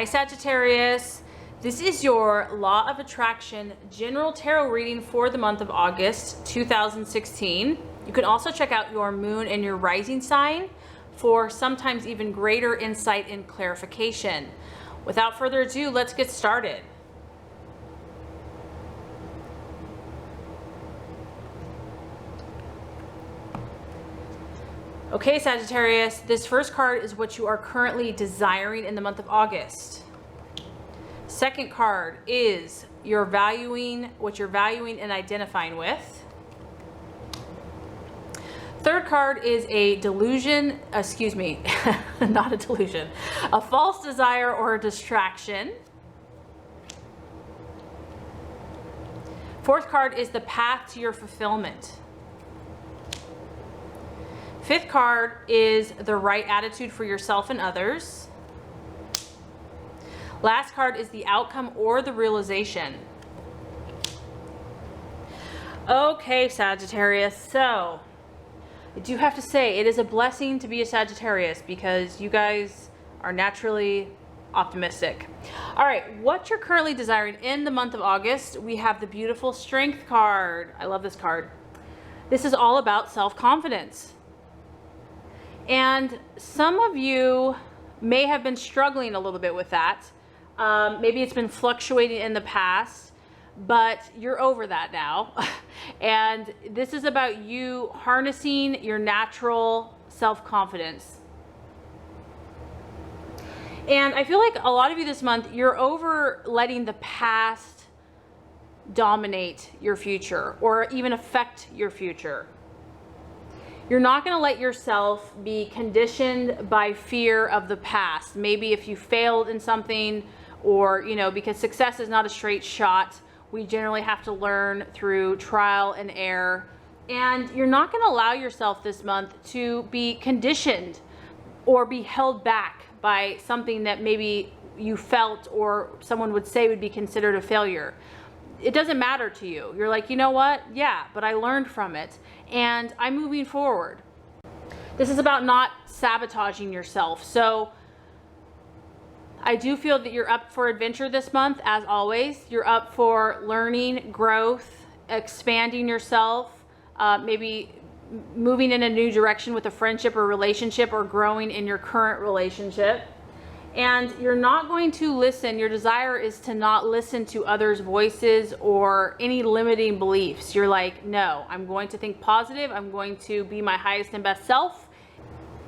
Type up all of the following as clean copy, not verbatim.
Hi Sagittarius, this is your Law of Attraction General Tarot reading for the month of August 2016. You can also check out your moon and your rising sign for sometimes even greater insight and clarification. Without further ado, let's get started. Okay, Sagittarius, this first card is what you are currently desiring in the month of August. Second card is what you're valuing and identifying with. Third card is a delusion, not a delusion, a false desire or a distraction. Fourth card is the path to your fulfillment. Fifth card is the right attitude for yourself and others. Last card is the outcome or the realization. Okay, Sagittarius, so I do have to say it is a blessing to be a Sagittarius because you guys are naturally optimistic. All right, what you're currently desiring in the month of August, we have the beautiful Strength card. I love this card. This is all about self-confidence. And some of you may have been struggling a little bit with that. Maybe it's been fluctuating in the past, but you're over that now. And this is about you harnessing your natural self-confidence. And I feel like a lot of you this month, you're over letting the past dominate your future or even affect your future. You're not going to let yourself be conditioned by fear of the past. Maybe if you failed in something or, because success is not a straight shot. We generally have to learn through trial and error. And you're not going to allow yourself this month to be conditioned or be held back by something that maybe you felt or someone would say would be considered a failure. It doesn't matter to you. You're like, you know what? Yeah, but I learned from it and I'm moving forward. This is about not sabotaging yourself. So I do feel that you're up for adventure this month, as always. You're up for learning, growth, expanding yourself, maybe moving in a new direction with a friendship or relationship or growing in your current relationship. And you're not going to listen. Your desire is to not listen to others' voices or any limiting beliefs. You're like, no, I'm going to think positive. I'm going to be my highest and best self.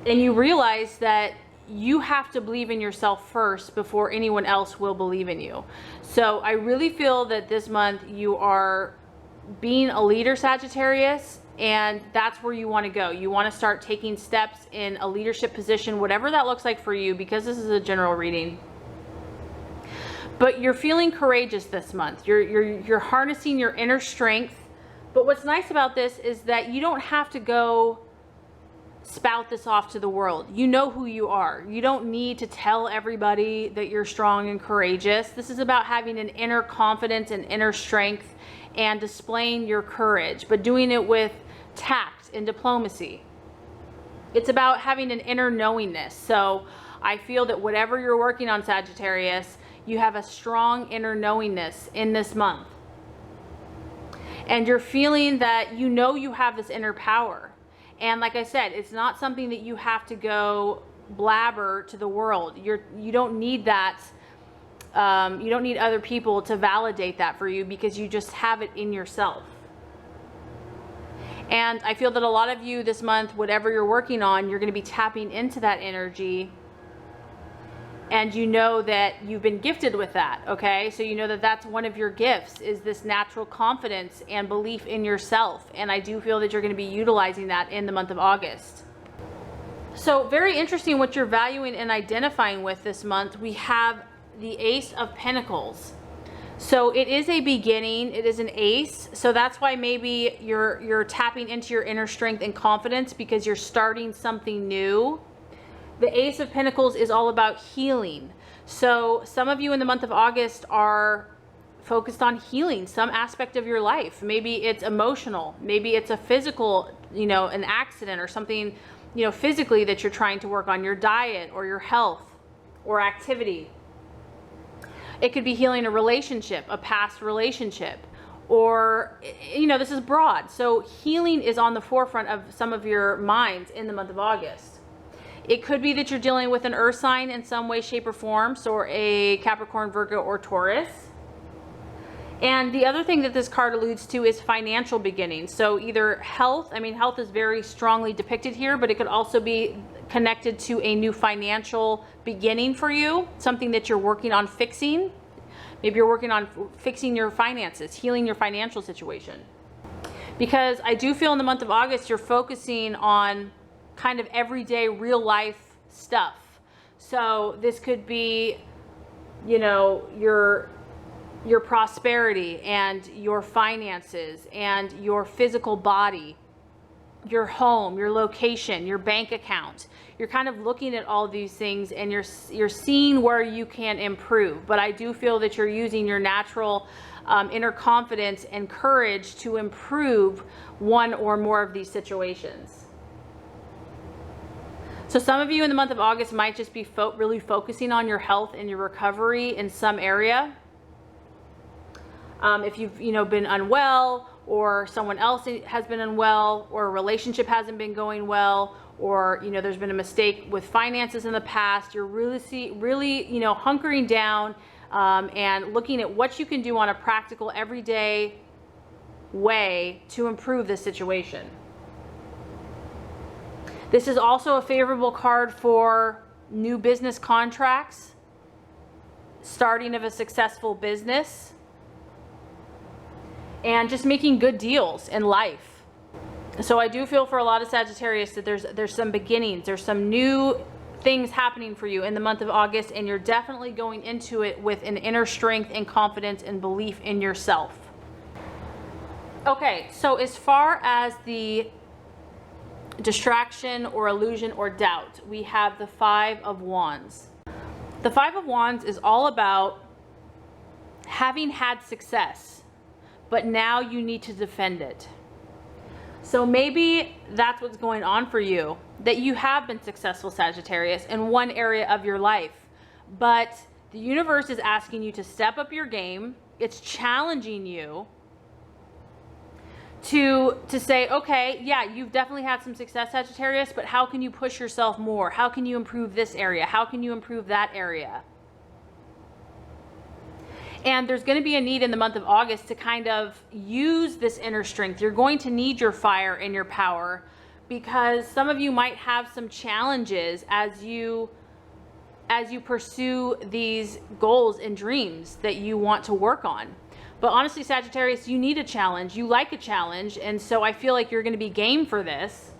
And you realize that you have to believe in yourself first before anyone else will believe in you. So I really feel that this month you are being a leader, Sagittarius, and that's where you want to go. You want to start taking steps in a leadership position, whatever that looks like for you, because this is a general reading. But you're feeling courageous this month. You're harnessing your inner strength. But what's nice about this is that you don't have to go spout this off to the world. You know who you are. You don't need to tell everybody that you're strong and courageous. This is about having an inner confidence and inner strength and displaying your courage, but doing it with tact and diplomacy. It's about having an inner knowingness. So I feel that whatever you're working on, Sagittarius, you have a strong inner knowingness in this month. And you're feeling that you have this inner power. And like I said, it's not something that you have to go blabber to the world. You don't need that. You don't need other people to validate that for you because you just have it in yourself. And I feel that a lot of you this month, whatever you're working on, you're going to be tapping into that energy. And you know that you've been gifted with that, okay? So you know that that's one of your gifts, is this natural confidence and belief in yourself. And I do feel that you're going to be utilizing that in the month of August. So very interesting what you're valuing and identifying with this month. We have the Ace of Pentacles. So it is a beginning, it is an ace. So that's why maybe you're tapping into your inner strength and confidence because you're starting something new. The Ace of Pentacles is all about healing. So some of you in the month of August are focused on healing some aspect of your life. Maybe it's emotional, maybe it's a physical, an accident or something, physically that you're trying to work on, your diet or your health or activity. It could be healing a relationship, a past relationship, or, you know, this is broad. So healing is on the forefront of some of your minds in the month of August. It could be that you're dealing with an earth sign in some way, shape, or form, so a Capricorn, Virgo, or Taurus. And the other thing that this card alludes to is financial beginnings. So either health, I mean, health is very strongly depicted here, but it could also be connected to a new financial beginning for you, something that you're working on fixing. Maybe you're working on fixing your finances, healing your financial situation. Because I do feel in the month of August, you're focusing on kind of everyday real life stuff. So this could be, you know, your prosperity and your finances and your physical body, your home, your location, your bank account. You're kind of looking at all these things and you're seeing where you can improve. But I do feel that you're using your natural inner confidence and courage to improve one or more of these situations. So some of you in the month of August might just be really focusing on your health and your recovery in some area. If you've, you know, been unwell, or someone else has been unwell, or a relationship hasn't been going well, or, you know, there's been a mistake with finances in the past, you're really, you know, hunkering down and looking at what you can do on a practical, everyday way to improve the situation. This is also a favorable card for new business contracts, starting of a successful business, and just making good deals in life. So I do feel for a lot of Sagittarius that there's some beginnings, there's some new things happening for you in the month of August, and you're definitely going into it with an inner strength and confidence and belief in yourself. Okay, so as far as the distraction or illusion or doubt, we have the Five of Wands. The Five of Wands is all about having had success, but now you need to defend it. So maybe that's what's going on for you, that you have been successful, Sagittarius, in one area of your life, but the universe is asking you to step up your game. It's challenging you to say, okay, yeah, you've definitely had some success, Sagittarius, but how can you push yourself more? How can you improve this area? How can you improve that area? And there's going to be a need in the month of August to kind of use this inner strength. You're going to need your fire and your power, because some of you might have some challenges as you pursue these goals and dreams that you want to work on. But honestly, Sagittarius, you need a challenge. You like a challenge. And so I feel like you're going to be game for this.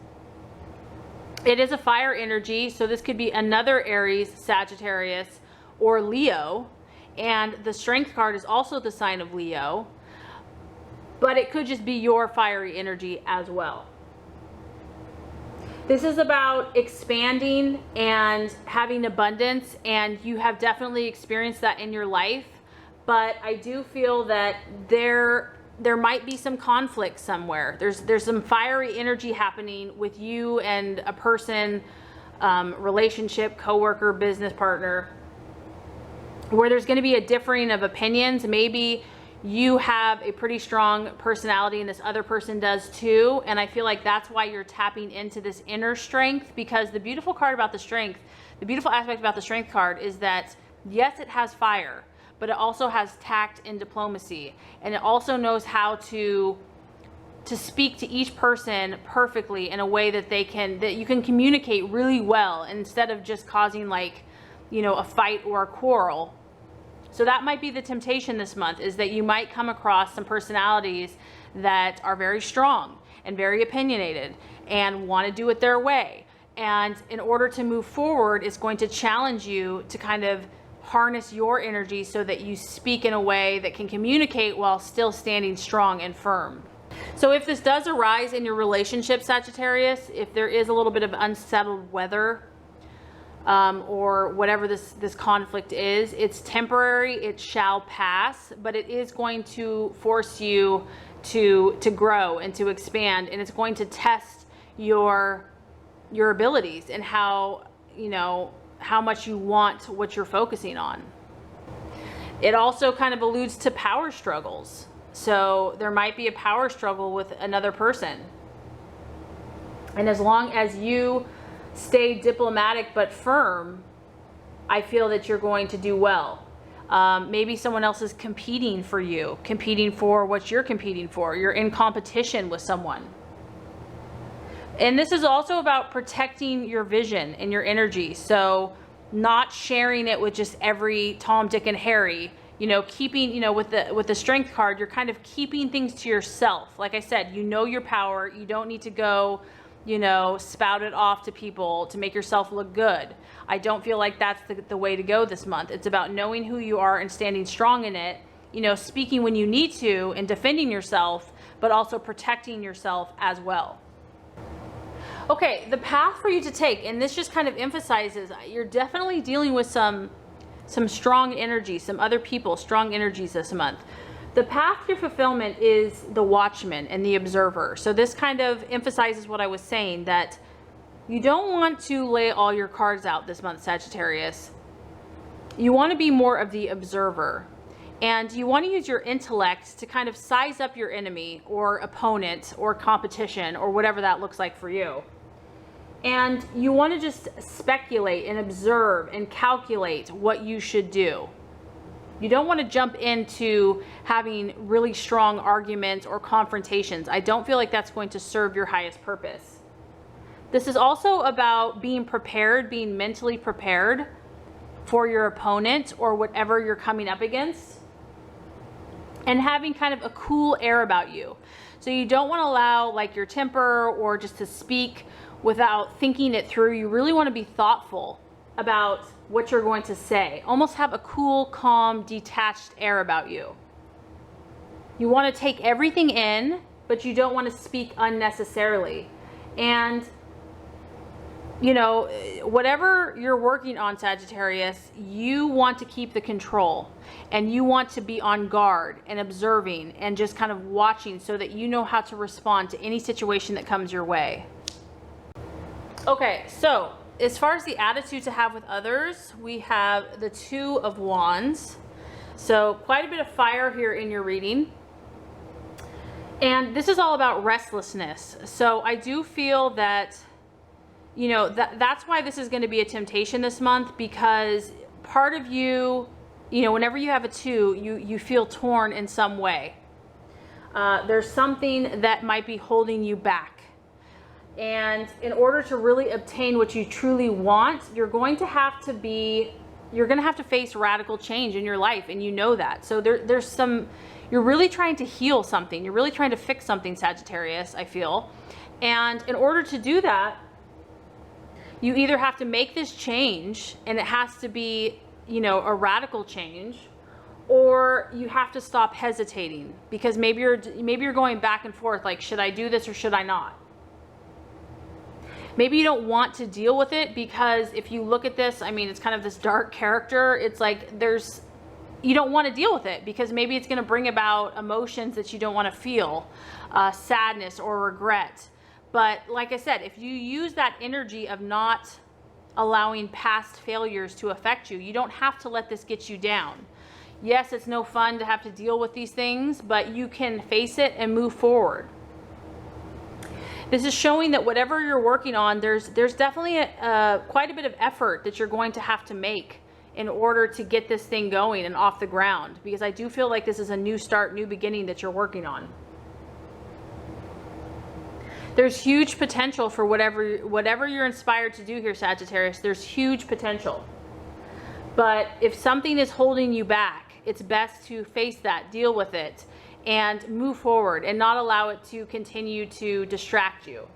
It is a fire energy. So this could be another Aries, Sagittarius, or Leo. And the Strength card is also the sign of Leo. But it could just be your fiery energy as well. This is about expanding and having abundance. And you have definitely experienced that in your life. But I do feel that there might be some conflict somewhere. There's some fiery energy happening with you and a person, relationship, coworker, business partner, where there's going to be a differing of opinions. Maybe you have a pretty strong personality and this other person does too. And I feel like that's why you're tapping into this inner strength, because the beautiful card about the strength, the beautiful aspect about the Strength card is that, yes, it has fire, but it also has tact and diplomacy. And it also knows how to speak to each person perfectly in a way that you can communicate really well, instead of just causing, like, you know, a fight or a quarrel. So that might be the temptation this month, is that you might come across some personalities that are very strong and very opinionated and want to do it their way. And in order to move forward, it's going to challenge you to kind of harness your energy so that you speak in a way that can communicate while still standing strong and firm. So if this does arise in your relationship, Sagittarius, if there is a little bit of unsettled weather, or whatever this conflict is, it's temporary, it shall pass, but it is going to force you to grow and to expand, and it's going to test your abilities and how much you want what you're focusing on. It also kind of alludes to power struggles. So there might be a power struggle with another person. And as long as you stay diplomatic but firm, I feel that you're going to do well. Maybe someone else is competing for you, competing for what you're competing for. You're in competition with someone. And this is also about protecting your vision and your energy. So not sharing it with just every Tom, Dick, and Harry. You know, keeping, you know, with the strength card, you're kind of keeping things to yourself. Like I said, you know your power. You don't need to go, you know, spout it off to people to make yourself look good. I don't feel like that's the way to go this month. It's about knowing who you are and standing strong in it, you know, speaking when you need to and defending yourself, but also protecting yourself as well. Okay, the path for you to take, and this just kind of emphasizes you're definitely dealing with some strong energy, some other people, strong energies this month. The path to fulfillment is the watchman and the observer. So this kind of emphasizes what I was saying, that you don't want to lay all your cards out this month, Sagittarius. You want to be more of the observer. And you want to use your intellect to kind of size up your enemy or opponent or competition or whatever that looks like for you. And you want to just speculate and observe and calculate what you should do. You don't want to jump into having really strong arguments or confrontations. I don't feel like that's going to serve your highest purpose. This is also about being prepared, being mentally prepared for your opponent or whatever you're coming up against, and having kind of a cool air about you. So you don't want to allow like your temper or just to speak without thinking it through. You really want to be thoughtful about what you're going to say. Almost have a cool, calm, detached air about you. You want to take everything in, but you don't want to speak unnecessarily. And, you know, whatever you're working on, Sagittarius, you want to keep the control. And you want to be on guard and observing and just kind of watching so that you know how to respond to any situation that comes your way. Okay, so as far as the attitude to have with others, we have the Two of Wands. So quite a bit of fire here in your reading. And this is all about restlessness. So I do feel that, you know, that's why this is going to be a temptation this month, because part of you, you know, whenever you have a two, you feel torn in some way. There's something that might be holding you back. And in order to really obtain what you truly want, you're going to have to face radical change in your life, and you know that. So you're really trying to heal something. You're really trying to fix something, Sagittarius, I feel. And in order to do that, you either have to make this change, and it has to be, you know, a radical change, or you have to stop hesitating, because maybe you're going back and forth, like, should I do this or should I not? Maybe you don't want to deal with it, because if you look at this, I mean, it's kind of this dark character. It's like you don't want to deal with it because maybe it's going to bring about emotions that you don't want to feel, sadness or regret. But like I said, if you use that energy of not allowing past failures to affect you, you don't have to let this get you down. Yes, it's no fun to have to deal with these things, but you can face it and move forward. This is showing that whatever you're working on, there's definitely quite a bit of effort that you're going to have to make in order to get this thing going and off the ground, because I do feel like this is a new start, new beginning that you're working on. There's huge potential for whatever you're inspired to do here, Sagittarius. There's huge potential. But if something is holding you back, it's best to face that, deal with it, and move forward and not allow it to continue to distract you.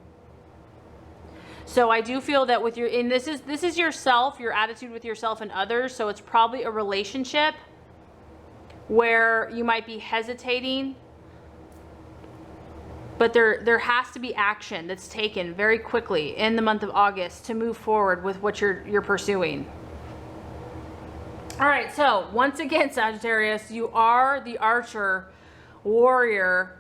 So I do feel that this is yourself, your attitude with yourself and others. So it's probably a relationship where you might be hesitating, but there has to be action that's taken very quickly in the month of August to move forward with what you're pursuing. All right, so once again, Sagittarius, you are the archer, warrior.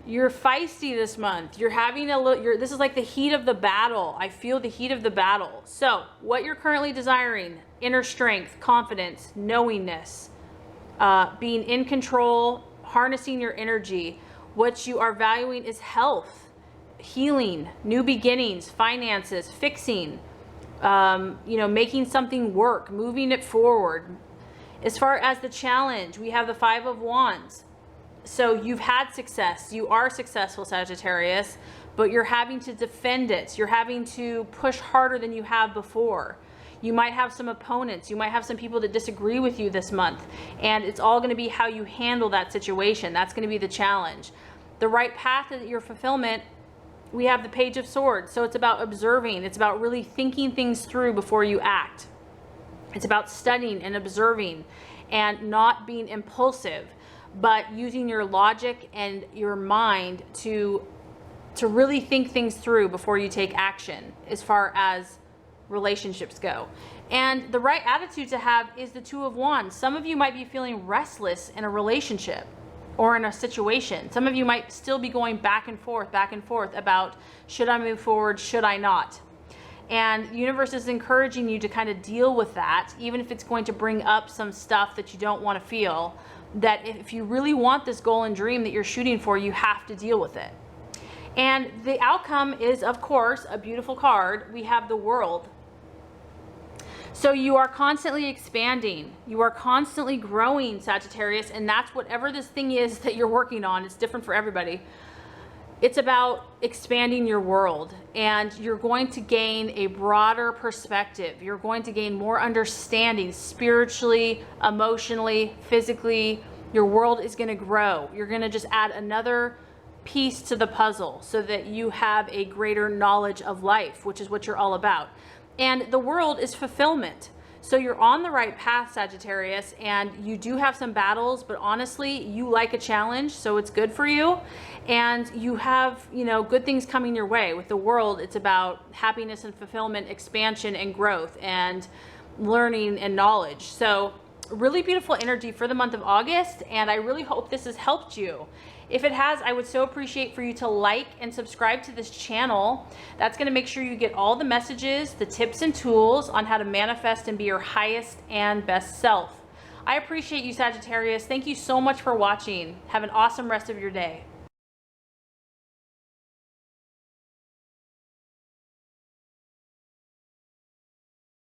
You're feisty this month. You're having this is like the heat of the battle. I feel the heat of the battle. So what you're currently desiring: inner strength, confidence, knowingness, being in control, harnessing your energy. What you are valuing is health, healing, new beginnings, finances, fixing, making something work, moving it forward. As far as the challenge, we have the Five of Wands. So you've had success. You are successful, Sagittarius, but you're having to defend it. You're having to push harder than you have before. You might have some opponents. You might have some people that disagree with you this month. And it's all going to be how you handle that situation. That's going to be the challenge. The right path to your fulfillment, we have the Page of Swords. So it's about observing. It's about really thinking things through before you act. It's about studying and observing and not being impulsive, but using your logic and your mind to really think things through before you take action as far as relationships go. And the right attitude to have is the Two of Wands. Some of you might be feeling restless in a relationship or in a situation. Some of you might still be going back and forth about, should I move forward, should I not? And the universe is encouraging you to kind of deal with that, even if it's going to bring up some stuff that you don't want to feel, that if you really want this goal and dream that you're shooting for, you have to deal with it. And the outcome is, of course, a beautiful card. We have the World. So you are constantly expanding. You are constantly growing, Sagittarius, and that's whatever this thing is that you're working on. It's different for everybody. It's about expanding your world, and you're going to gain a broader perspective. You're going to gain more understanding spiritually, emotionally, physically. Your world is going to grow. You're going to just add another piece to the puzzle so that you have a greater knowledge of life, which is what you're all about. And the World is fulfillment. So you're on the right path, Sagittarius, and you do have some battles, but honestly, you like a challenge, so it's good for you. And you have, good things coming your way. With the World, it's about happiness and fulfillment, expansion and growth, and learning and knowledge. So really beautiful energy for the month of August, and I really hope this has helped you. If it has, I would so appreciate for you to like and subscribe to this channel. That's going to make sure you get all the messages, the tips and tools on how to manifest and be your highest and best self. I appreciate you, Sagittarius. Thank you so much for watching. Have an awesome rest of your day.